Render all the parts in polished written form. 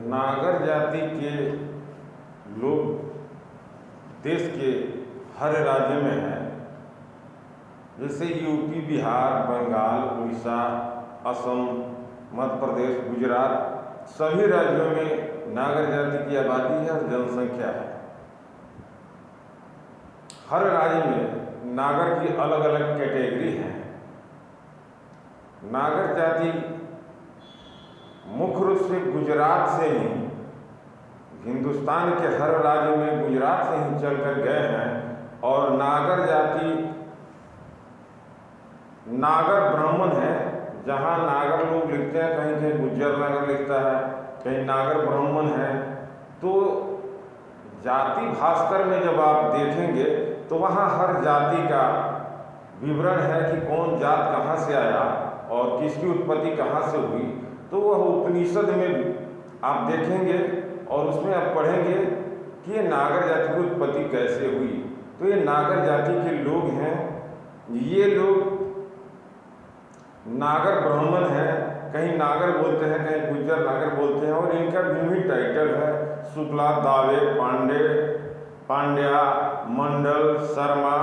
नागर जाति के लोग देश के हर राज्य में हैं। जैसे यूपी, बिहार, बंगाल, उड़ीसा, असम, मध्य प्रदेश, गुजरात, सभी राज्यों में नागर जाति की आबादी है और जनसंख्या है। हर राज्य में नागर की अलग अलग कैटेगरी है। नागर जाति मुख्य रूप से गुजरात से ही, हिंदुस्तान के हर राज्य में गुजरात से ही चलकर गए हैं। और नागर जाति नागर ब्राह्मण है। जहाँ नागर लोग लिखते हैं, कहीं कहीं गुज्जर नागर लिखता है, कहीं नागर ब्राह्मण है। तो जाति भास्कर में जब आप देखेंगे तो वहाँ हर जाति का विवरण है कि कौन जात कहाँ से आया और किसकी उत्पत्ति कहाँ से हुई। तो वह उपनिषद में आप देखेंगे और उसमें आप पढ़ेंगे कि ये नागर जाति की उत्पत्ति कैसे हुई। तो ये नागर जाति के लोग हैं। ये लोग नागर ब्राह्मण हैं, कहीं नागर बोलते हैं, कहीं गुज्जर नागर बोलते हैं। और इनका भिन्न टाइटल है: शुक्ला, दावे, पांडे, पांड्या, मंडल, शर्मा।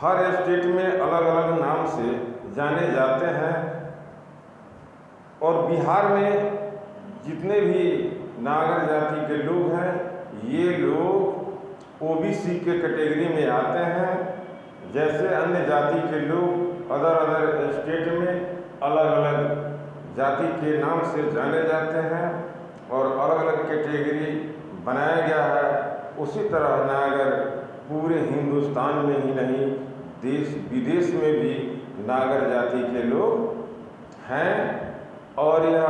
हर स्टेट में अलग अलग नाम से जाने जाते हैं। और बिहार में जितने भी नागर जाति के लोग हैं, ये लोग ओबीसी के कैटेगरी में आते हैं। जैसे अन्य जाति के लोग अदर स्टेट में अलग अलग जाति के नाम से जाने जाते हैं और अलग अलग कैटेगरी बनाया गया है। उसी तरह नागर पूरे हिंदुस्तान में ही नहीं, देश विदेश में भी नागर जाति के लोग हैं। और यह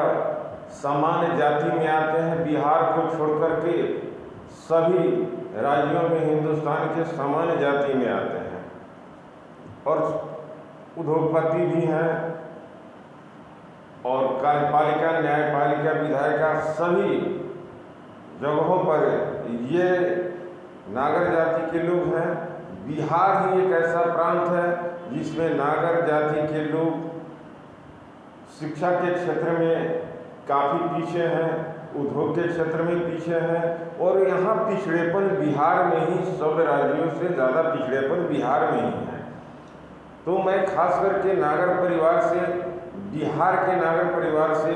सामान्य जाति में आते हैं। बिहार को छोड़कर के सभी राज्यों में हिंदुस्तान के सामान्य जाति में आते हैं। और उद्योगपति भी हैं और कार्यपालिका, न्यायपालिका, विधायिका, सभी जगहों पर ये नागर जाति के लोग हैं। बिहार ही एक ऐसा प्रांत है जिसमें नागर जाति के लोग शिक्षा के क्षेत्र में काफ़ी पीछे हैं, उद्योग के क्षेत्र में पीछे हैं। और यहाँ पिछड़ेपन बिहार में ही, सब राज्यों से ज़्यादा पिछड़ेपन बिहार में ही है। तो मैं खास करके नागर परिवार से, बिहार के नागर परिवार से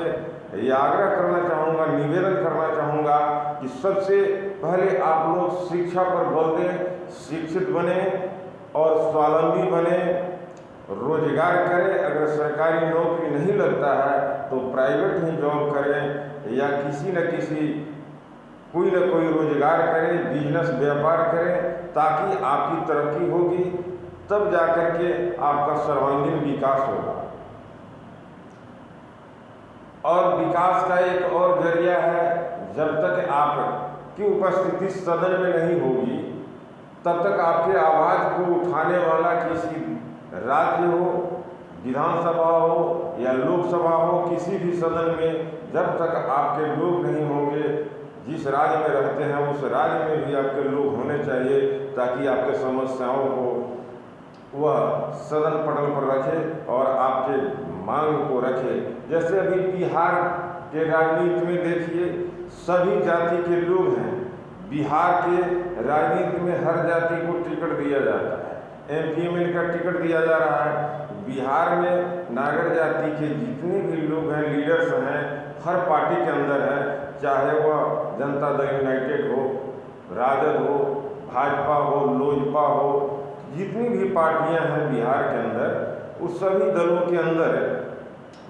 ये आग्रह करना चाहूँगा, निवेदन करना चाहूँगा कि सबसे पहले आप लोग शिक्षा पर बल दें, शिक्षित बने और स्वावलंबी बने, रोजगार करें। अगर सरकारी नौकरी नहीं लगता है तो प्राइवेट ही जॉब करें या किसी न किसी कोई न कोई रोजगार करें, बिजनेस व्यापार करें, ताकि आपकी तरक्की होगी। तब जाकर के आपका सर्वांगीण विकास होगा। और विकास का एक और जरिया है, जब तक आपकी उपस्थिति सदन में नहीं होगी तब तक आपके आवाज़ को उठाने वाला किसी राज्य हो, विधानसभा हो या लोकसभा हो, किसी भी सदन में जब तक आपके लोग नहीं होंगे, जिस राज्य में रहते हैं उस राज्य में भी आपके लोग होने चाहिए, ताकि आपके समस्याओं को वह सदन पटल पर रखे और आपके मांग को रखे। जैसे अभी बिहार के राजनीति में देखिए, सभी जाति के लोग हैं। बिहार के राजनीति में हर जाति को टिकट दिया जाता है, एमपी का टिकट दिया जा रहा है। बिहार में नागर जाति के जितने भी लोग हैं, लीडर्स हैं, हर पार्टी के अंदर हैं, चाहे वह जनता दल यूनाइटेड हो, राजद हो, भाजपा हो, लोजपा हो, जितनी भी पार्टियां हैं बिहार के अंदर, उस सभी दलों के अंदर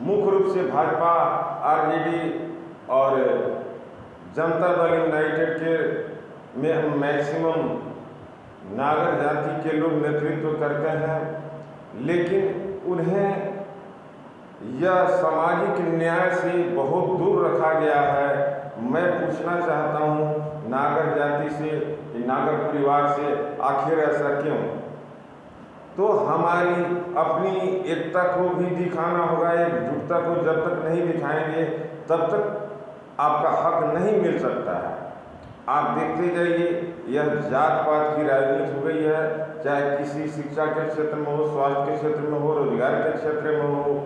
मुख्य रूप से भाजपा, आरजेडी और जनता दल यूनाइटेड के में मैक्सिमम नागर जाति के लोग नेतृत्व करते हैं। लेकिन उन्हें यह सामाजिक न्याय से बहुत दूर रखा गया है। मैं पूछना चाहता हूँ नागर जाति से, नागर परिवार से, आखिर ऐसा क्यों? तो हमारी अपनी एकता को भी दिखाना होगा। एकजुटता को जब तक नहीं दिखाएंगे तब तक आपका हक नहीं मिल सकता है। आप देखते जाइए, यह जात पात की राजनीति हो गई है, चाहे किसी शिक्षा के क्षेत्र में हो, स्वास्थ्य के क्षेत्र में हो, रोजगार के क्षेत्र में हो,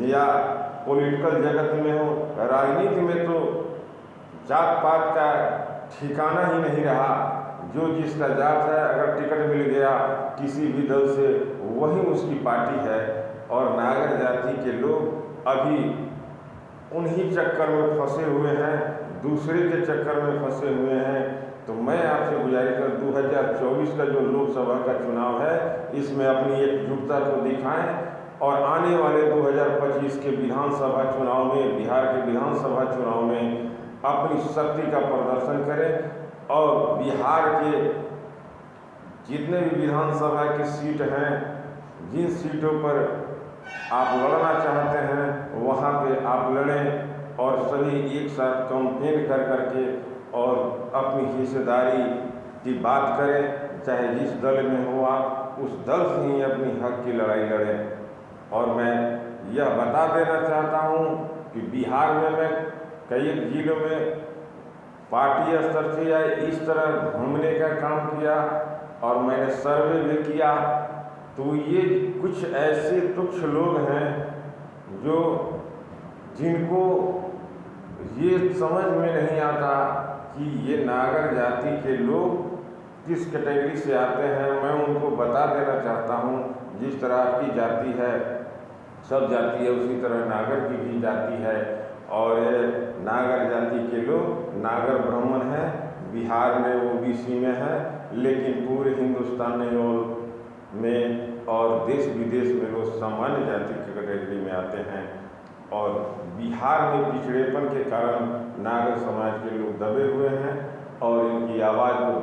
या पॉलिटिकल जगत में हो, राजनीति में तो जात पात का ठिकाना ही नहीं रहा। जो जिसका जात है, अगर टिकट मिल गया किसी भी दल से, वही उसकी पार्टी है। और नागर जाति के लोग अभी उन्हीं चक्कर में फंसे हुए हैं, दूसरे के चक्कर में फंसे हुए हैं। तो मैं आपसे गुजारिश कर 2024 का जो लोकसभा का चुनाव है, इसमें अपनी एकजुटता को दिखाएं और आने वाले 2025 के विधानसभा चुनाव में, बिहार के विधानसभा चुनाव में अपनी शक्ति का प्रदर्शन करें और बिहार के जितने भी विधानसभा की सीट हैं, जिन सीटों पर आप लड़ना चाहते हैं, वहाँ पे आप लड़ें और सभी एक साथ कैंपेन कर करके और अपनी हिस्सेदारी की बात करें। चाहे जिस दल में हो आप, उस दल से ही अपनी हक की लड़ाई लड़ें। और मैं यह बता देना चाहता हूँ कि बिहार में मैं कई जिलों में पार्टी स्तर से या इस तरह घूमने का काम किया और मैंने सर्वे भी किया। तो ये कुछ ऐसे तुच्छ लोग हैं जो जिनको ये समझ में नहीं आता कि ये नागर जाति के लोग किस कैटेगरी से आते हैं। मैं उनको बता देना चाहता हूँ, जिस तरह की जाति है, सब जाति है, उसी तरह नागर की भी जाति है। और नागर जाति के लोग नागर ब्राह्मण हैं, बिहार में ओबीसी में है, लेकिन पूरे हिंदुस्तान में और देश विदेश में लोग सामान्य जाति की कैटेगरी में आते हैं। और बिहार में पिछड़ेपन के कारण नागर समाज के लोग दबे हुए हैं और इनकी आवाज़ को